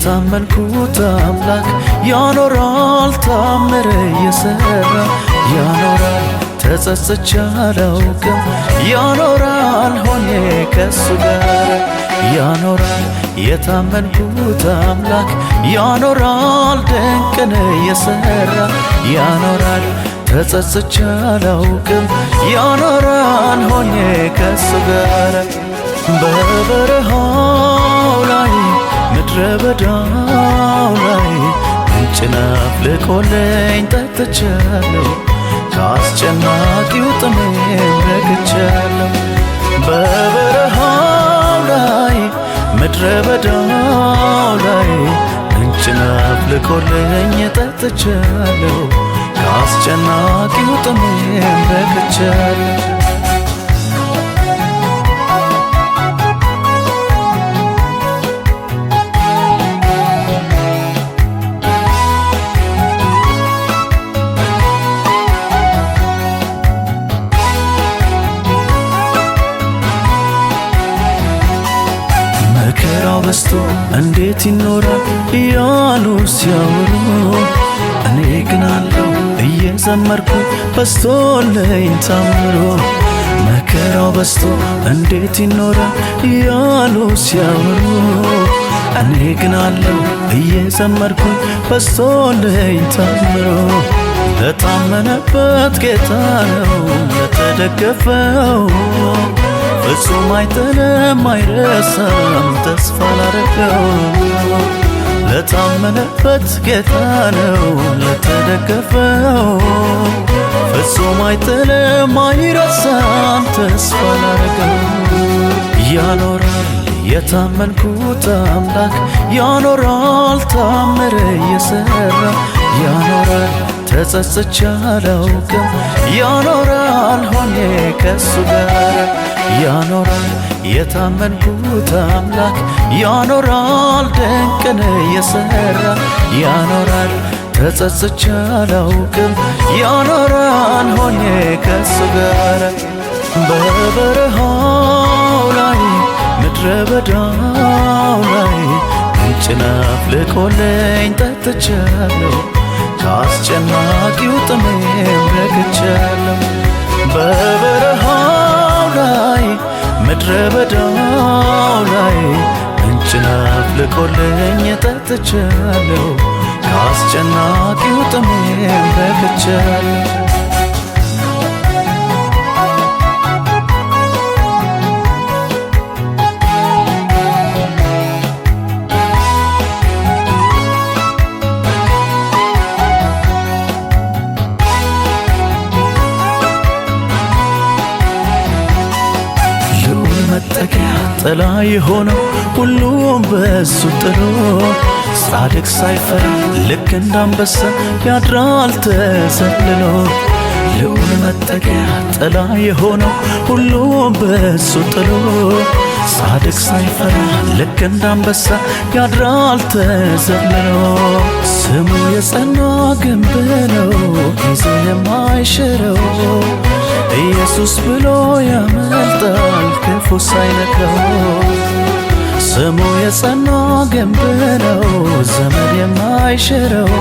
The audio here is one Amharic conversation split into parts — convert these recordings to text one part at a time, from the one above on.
የታመንኩት አምላክ ያኖራል ታምር እየሰራ ያኖራል ተጸጽቼ አላውቅም ያኖራል ሆኜ ከሱ ጋር ያኖራል የታመንኩት አምላክ ያኖራል ድንቅን እየሰራ ያኖራል ተጸጽቼ አላውቅም ያኖራል ሆኜ ከሱ ጋር በበረሃው ላይ ምድረ በዳው ላይ ምንጭን አፍልቆልኝ ጠጥቻለሁ ከአስጨናቂው ጥሜም ረክቻለሁ በበረሃው ላይ ምድረ በዳው ላይ ምንጭን አፍልቆልኝ ጠጥቻለሁ ከአስጨናቂው ጥሜም ረክቻለሁ መከራው በስቶ እንዴት ይኖራል እያሉ ሲያወሩ እኔ ግን አለው እየዘመርኩ በስቶልኝ ታምሮ መከራው በስቶ እንዴት ይኖራል እያሉ ሲያወሩ እኔ ግን አለው እየዘመርኩ በስቶልኝ ታምሮ ለታመነበት ጌታ ነው ለተደገፈው ፍጹም አይጥልም አይረሳም ተስፋ ላረገው ለታመነበት ጌታ ነው ለተደገፈው ፍጹም አይጥልም አይረሳም ተስፋ ላረገው ያኖራል የታመንኩት አምላክ ያኖራል ታምር እየሰራ ያኖራል ተጸጽቼ አላውቅም ያኖራል ሆኜ ከሱ ጋር ያኖራል የታመንኩት አምላክ ያኖራል ድንቅን እየሰራ ያኖራል ተጸጽቼ አላውቅም ያኖራል ሆኜ ከሱ ጋር በበረሃው ላይ ምድረ በዳው ላይ ምንጭን አፍልቆልኝ ጠጥቻለሁ ከአስጨናቂው ጥሜም ረክቻለሁ በበረሃው ላይ ምድረ በዳው ላይ ምንጭን አፍልቆልኝ ጠጥቻለሁ ከአስጨናቂው ጥሜም ረክቻለሁ መጠጊያ ጥላ የሆነው ሁሉም በሱ ጥሎ ጻድቅ ሳይፈራ ልክ እንዳንበሳ ያድራል ተሰልሎ ልዑል መጠጊያ ጥላ የሆነው ሁሉም በሱ ጥሎ ጻድቅ ሳይፈራ ልክ እንዳንበሳ ያድራል ተዘልሎ ስሙ የጸና ግንብ ነው ጊዜ የማይሽረው ኢየሱስ ብሎ ያመልጣል ክፉ ሳይነካው ስሙ የጸና ግንብ ነው ዘመን የማይሽረው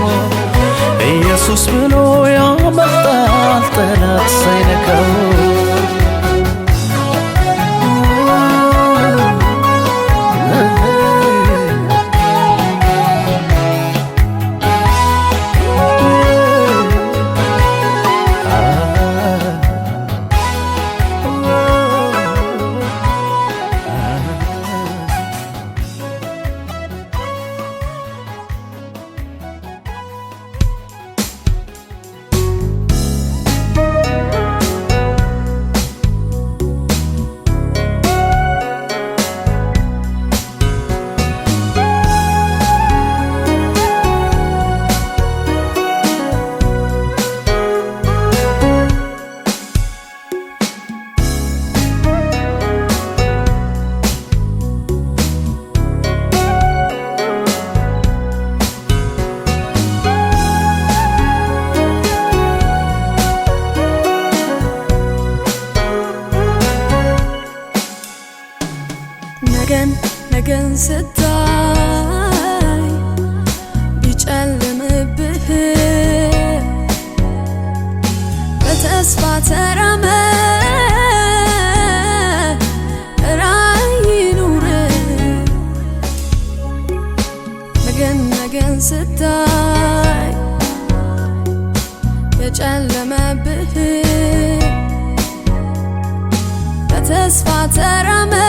ኢየሱስ ብሎ ያመልጣል ጠላት ሳይነካው ነገን ስታይ ላይ የጨለመብህ በተስፋ ተራመድ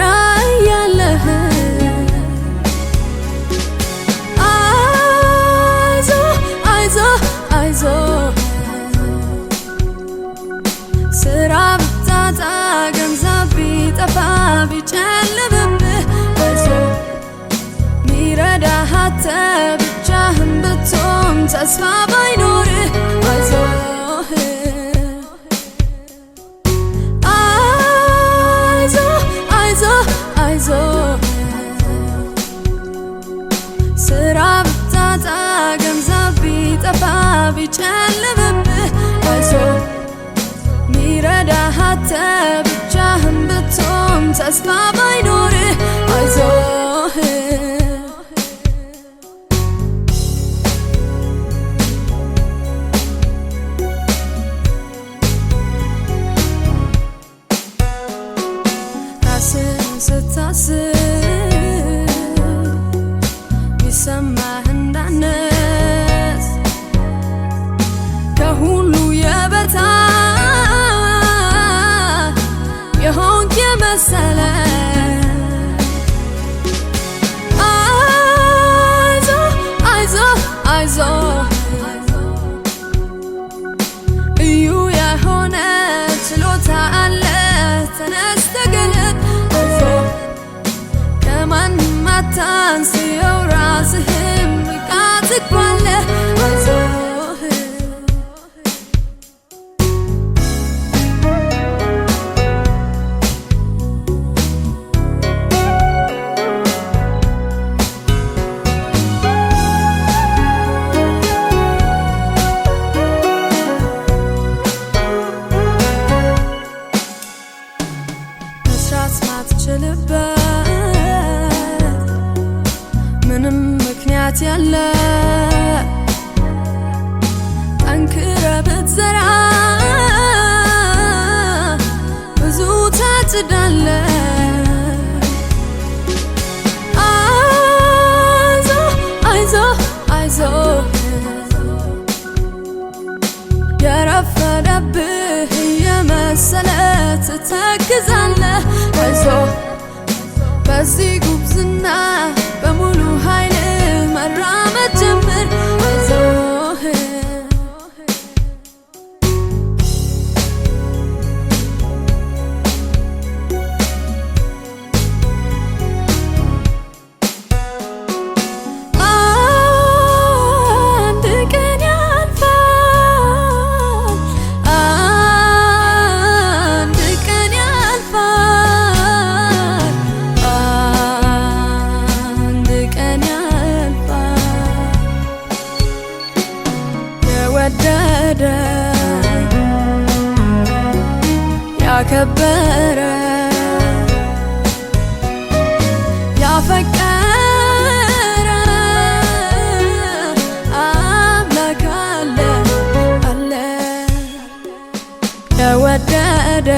ራዕይ ያለህ ስራ ብታጣ ገንዘብ ቢጠፋ ቢጨልምብህ አይዞህ ሚረዳህ አጥተህ ብቻህን ብትሆን ተስፋ ባይኖርህ አይዞህ ስራ ብታጣ ገንዘብ ቢጠፋ ቢጨልምብህ አይዞህ ሚረዳህ አጥተህ ብቻህን ብትሆን ተስፋ ባይኖርህ አይዞህ ራስህን ስታስብ ቢሰማህ እንዳነስ ከሁሉ የበታች የሆንክ የመሰለህ አይዞህ ልዩ የሆነ ችሎታ አለ ተነስተህ ግለጥ አይዞህ ከማንም አታንስየው ራስህን ብቃት ትባለህ አይዞህ መስራት ማትችልበት ምንም ምክንያት ያለ ጠንክረህ ብትዘራ ብዙ ታጭዳለህ አይዞህ የረፈደብህ እየመሰለህ ትተክዛለህ አይዞህ በዚህ ጉብዝና በሙሉ ኃይልህ መራመድ ጀምር አይዞህ የወደደ ያከበረ ያፈቀረ አምላክ አለ የወደደ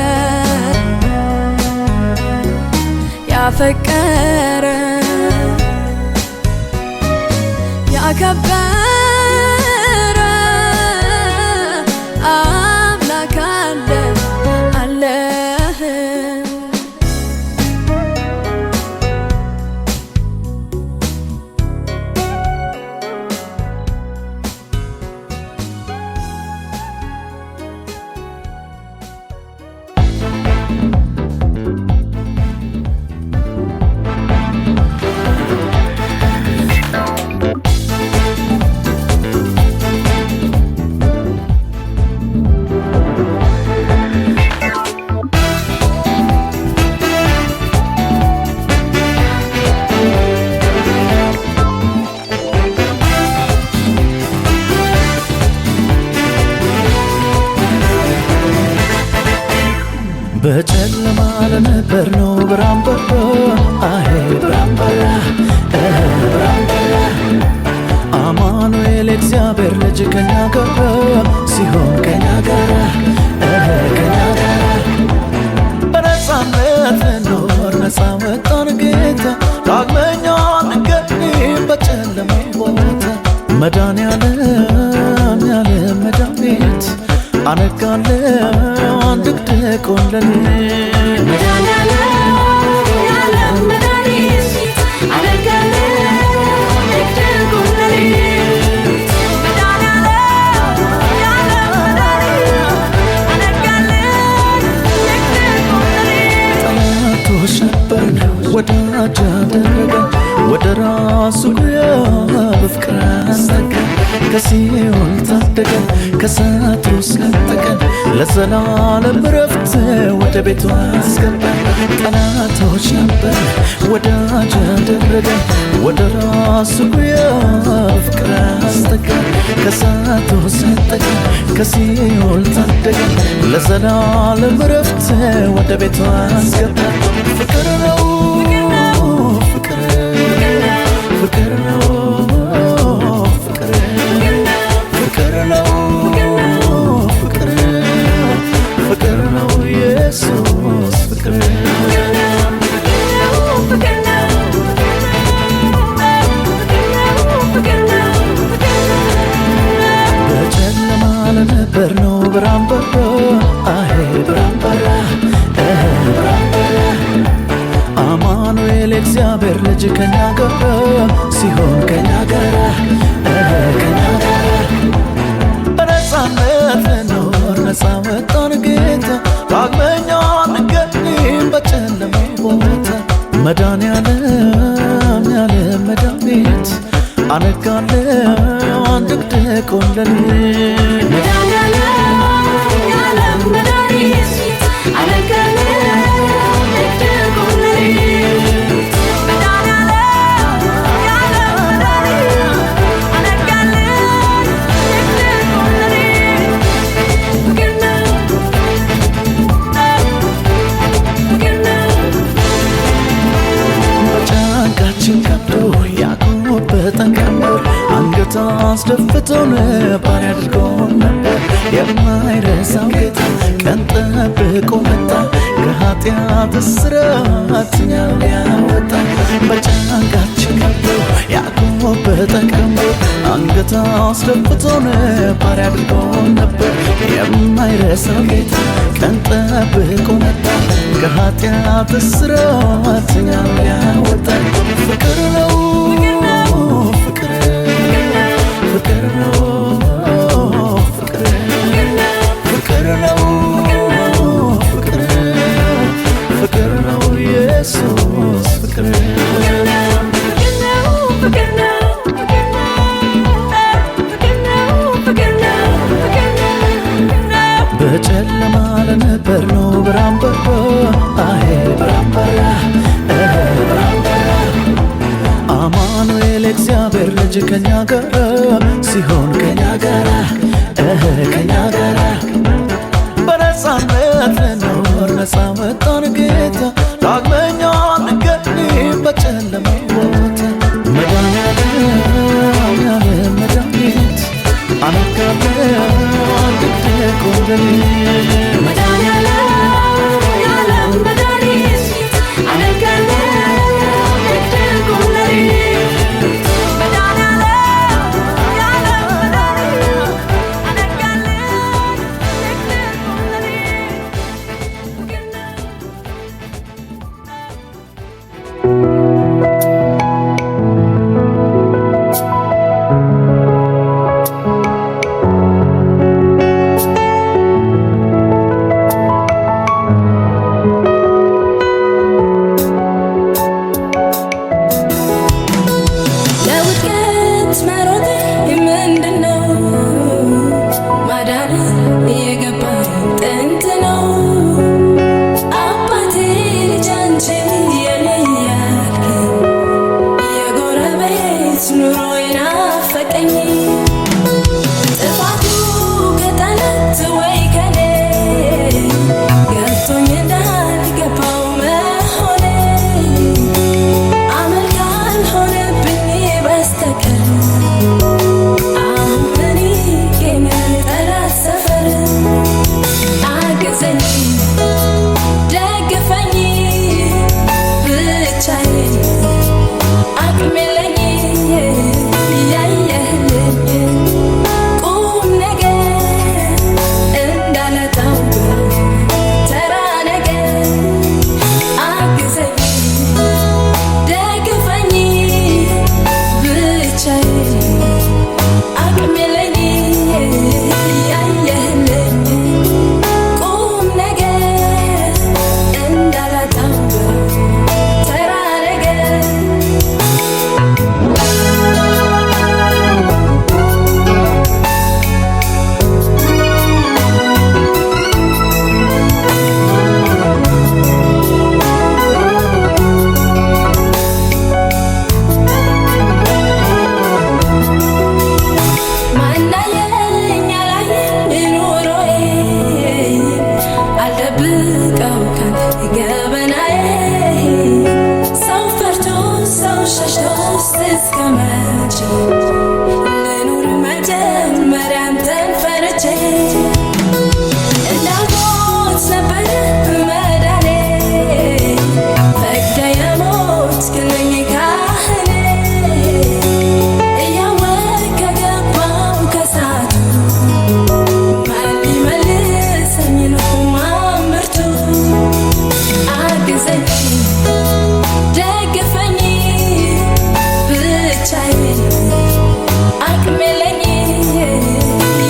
ያፈቀረ ያከበረ አምላክ አለ በጨለማ ለነበርነው ብርሃን በራ አሄ ብርሃን በራ ብርሃን በራ አማኑኤል እግዚአብሔር ልጅ ከኛ ጋር ሲሆን ከኛ ጋር በነፃነት ልኖር ነፃ ወጣን ጌታ ዳግመኛ እንገናኝ መድኃኒዓለም ያለ መድኃኒት አነጋለሁ አንድቅድቆን ለኔ ጠላቶች ነበርን ወዳጅ አደረገን ወደ ራሱ ጉያ በፍቅር አስጠጋን ከሲኦል ታደገን ከእሳት ነጠቀን ለዘላለም ረፍት ወደ ቤቱ አስገባን ጠላቶች ነበርን ወዳጅ አደረገን ወደ ራሱ ጉያ በፍቅር አስጠጋን ከእሳት ነጠቀን ከሲኦል ታደገን ለዘላለም ረፍት ወደ ቤቱ አስገባን ፍቅር ነው ፍቅር ፍቅር ነው ፍቅር ፍቅር ነው ፍቅር ፍቅር ነው ኢየሱስ ፍቅር በጨለማ ለነበር ነው ብርሃን በራ አሄ ብርሃን በራ ብርሃን በራ አማኑኤል እግዚአብሔር ልጅ ከኛ ጋር ሲሆን ከኛ ጋር ከኛ ጋር በነፃነት ልኖር ነፃ ወጣን ጌታ ዳግመኛ አንገኝም በጨለማው ቦታ መድኃኒዓለም ያለ መድኃኒት አነጋለሁ አንድቅድቆን ለኔ ያቆመበትን ቀንበር አንገት አስደፍቶን ባሪያ አድርጎን ነበር የማይረሳው ጌታ ቀን ጠብቆ መጣ ከኃጢአት እስራት እኛን ሊያወጣ በጫንቃችን ከብዶ ያቆመበትን ቀንበር አንገት አስደፍቶን ባሪያ አድርጎን ነበር የማይረሳው ጌታ ቀን ጠብቆ መጣ ከኃጢአት እስራት እኛን ሊያወጣ ፍቅር ነው ፍቅር ፍቅር ነው ፍቅር ፍቅር ነው ፍቅር ፍቅር ነው ኢየሱስ ፍቅር በጨለማ ለነበር ነው ብርሃን በራ አሄ ብርሃን በራ ብርሃን በራ አማኑኤል እግዚአብሔር ልጅ ከኛ ጋር ሲሆን ከኛ ጋር ከኛ ጋር በነፃነት ልኖር ነፃ ወጣን ጌታ ዳግመኛ አንገኝም በጨለማው ቦታ መድኃኒዓለም ያለ መድኃኒት አነጋለሁ አንድቅድቆን ለኔ እስከመቼ ልኑር መጀመሪያ አንተን ፈርቼ እንዳልሞት ነበር መዳኔ ፈቅደ የሞትክልኝ ካህኔ እያወቅህ ከገባሁ ከሳቱ ማን ሊመልሰኝ ነው ማምርቱ አግዘኝ ደግፈኝ ብቻዬን አቅም የለኝ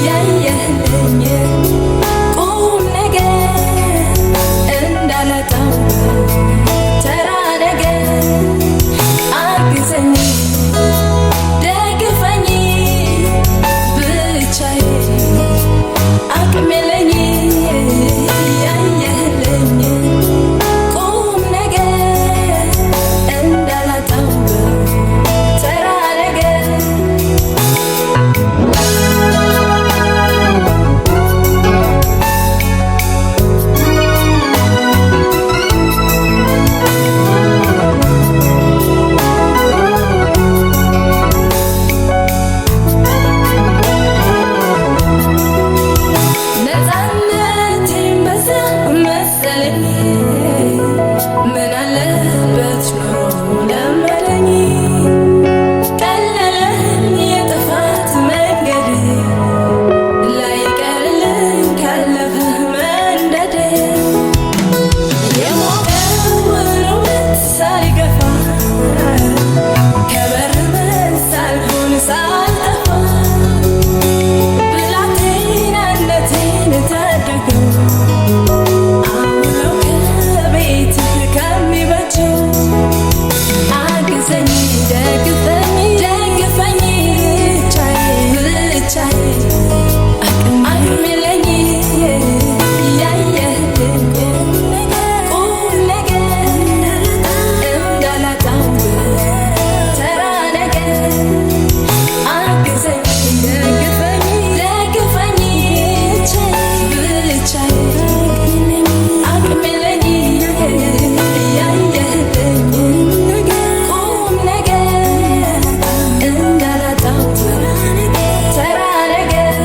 ያየህልኝ ቁም ነገር እንዳላጣው ተራ ነገር አግዘኝ ደግፈኝ ብቻዬን አቅም የለኝ ያየህልኝ ቁም ነገር እንዳላጣው ተራ ነገር ነፃነቴን በዛ መሰለኝ ምን አለበት ኖሮ ለመደኝ ቀለለኝ የጥፋት መንገድ ላይቀርልኝ ካለፈ መንደድ የሞቀውን እውነት ሳልገፋ ከበር ሳልሆን ሳልጠፋ ብላቴናነቴን ታደገው አውለው ከቤትህ ከሚበጀው አግዘኝ ደግፈኝ ደግፈኝ ብቻዬን አቅም የለኝ ያየህልኝ ቁም ነገር እንዳላጣው ተራ ነገር አግዘኝ ደግፈኝ ደግፈኝ ብቻዬን አቅም የለኝ ያየህልኝ ቁም ነገር እንዳላጣው ተራ ነገር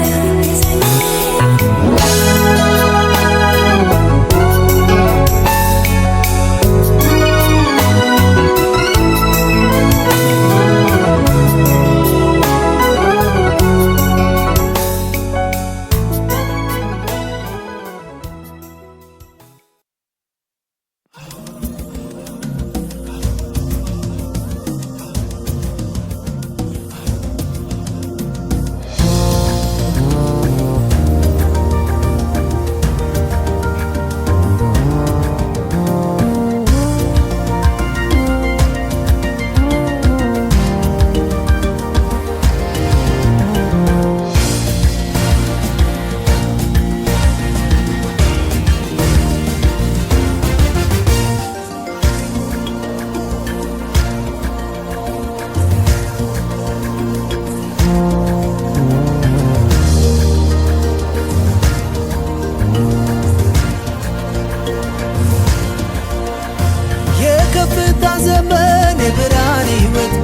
የከፍታ ዘመን የብርሃን ሕይወት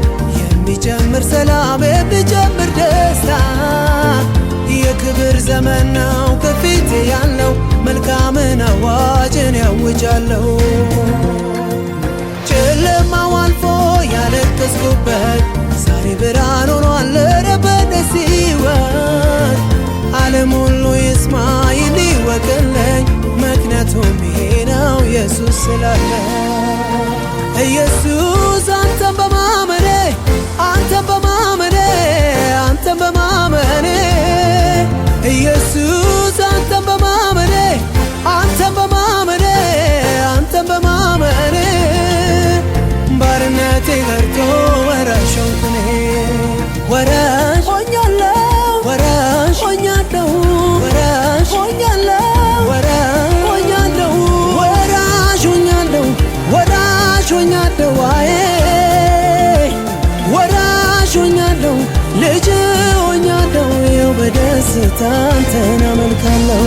የሚጨምር ሰላም የሚጨምር ደስታ የክብር ዘመን ነው ከፊቴ ያለው መልካምን አዋጅን ያውጃለሁ ጨለማው አልፎ ያለቀስኩበት ዛሬ ብርሃን ሆኗል ረበደስ ሕይወት ዓለም ሁሉ ይስማ ይወቅልኝ ምክንያቱም ይሄ ነው ኢየሱስ ስላለ ኢየሱስ አንተን በማመኔ አንተን በማመኔ አንተን በማመኔ ኢየሱስ አንተን በማመኔ አንተን በማመኔ አንተን በማመኔ ባርነቴ ቀርቶ ወራሽ ሆንኩ ወራሽ ሆኛለሁ ወራሽ ሆኛለሁ ወራሽ ሆኛለሁ ወራሽ ሆኛለሁ ወራሽ ሆኛለሁ ወራሽ ሆኛለሁ አዬ ወራሽ ሆኛለሁ ልጅ ሆኛለሁ ይኸው በደስታ አንተን አመልካለሁ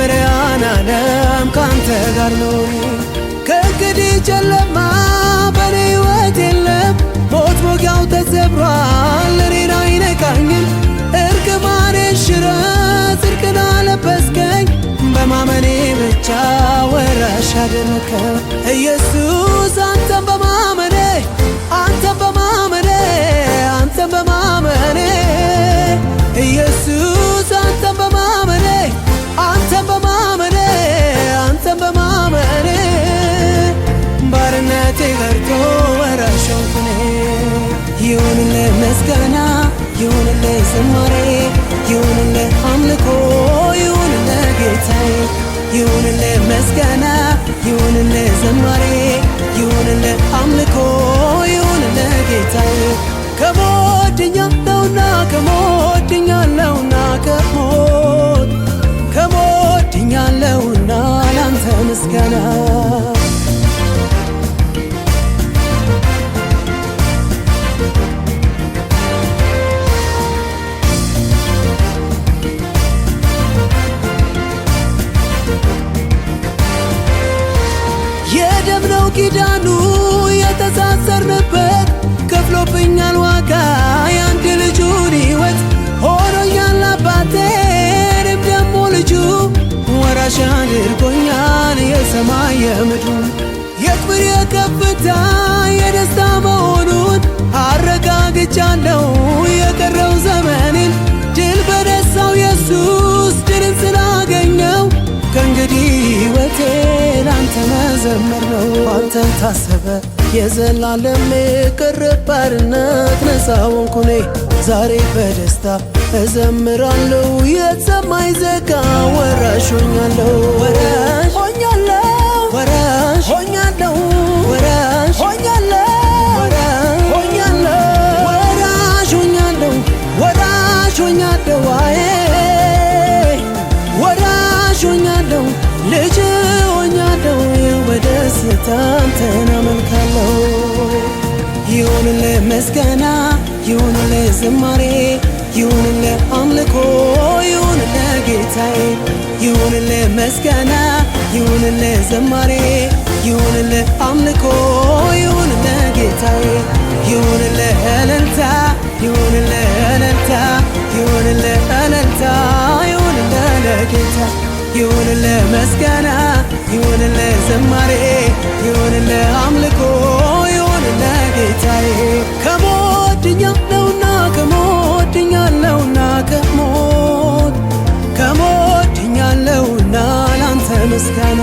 የብርሃን ዓለም ካንተ ጋር ነው። ከእንግዲህ ጨለማ በኔ ሕይወት የለም። ሞት ሞጊያው ተሰብሯል እኔን አይነካኝም። እርግማኔን ሽረህ ጽድቅን አለበስከኝ። በማመኔ ብቻ ወራሽ አደረከኝ ኢየሱስ። አንተን በማመኔ አንተን በማመኔ አንተን በማመኔ ኢየሱስ አንተን በማመኔ አንተን በማመኔ አንተን በማመኔ ባርነቴ ቀርቶ ወራሽ ሆንኩ። ይሁንልህ ምስጋና ይሁንልህ ዝማሬ ይሁንልህ አምልኮ ይሁንልህ ጌታዬ። ይሁንልህ ምስጋና ይሁንልህ ዝማሬ ይሁንልህ አምልኮ ይሁንልህ ጌታዬ። ከሞት ድኛለሁና ከሞት ድኛለሁና ከሞት ድኛለሁና ላንተ ምስጋና። የደም ነው ኪዳኑ የተሳሰርንበት ከፍሎብኛል ዋጋ የአንድ ልጁን ሕይወት ሆኖኛል አባቴ እኔም ደሞ ልጁ ወራሽ አድርጎኛል የሰማይ የምድሩ። የክብር የከፍታ የደስታ መሆኑን አረጋግጫለሁ የቀረው ዘመኔን ድል በነሳው ኢየሱስ ድልን ስላገኘው ከእንግዲህ ሕይወቴ ላንተ መዘመር ነው። አንተን ታሰበ የዘላለም ቅርብ ባርነት ነፃ ሆንኩ እኔ ዛሬ በደስታ እዘምራለሁ። የተሰማኝ ዘጋ ወራሽ ሆኛለሁ ወራሽ ሆኛለሁ ወራሽ ሆኛለሁ ወራሽ ሆኛለሁ ወራሽ ሆኛለሁ ወራሽ ሆኛለሁ ወራሽ ሆኛለሁ ወራሽ ሆኛለሁ ልጅ ሆኛለሁ በደስታ አንተን አመልካለሁ። ይሁንልህ ምስጋና ይሁንልህ ዝማሬ ይሁንልህ አምልኮ ይሁንልህ ጌታዬ። ይሁንልህ ምስጋና ይሁንልህ ዝማሬ ይሁንልህ አምልኮ ይሁንልህ ጌታዬ። ይሁንልህ እልልታ ይሁንልህ እልልታ ይሁንልህ እልልታ ይሁንልህ ለጌታ። ይሁንልህ ምስጋና ይሁንልህ ዝማሬ ይሁንልህ አምልኮ ይሁንልህ ጌታዬ። ከሞት ድኛለሁና ከሞት ድኛለሁና ከሞት ድኛለሁና ላንተ ምስጋና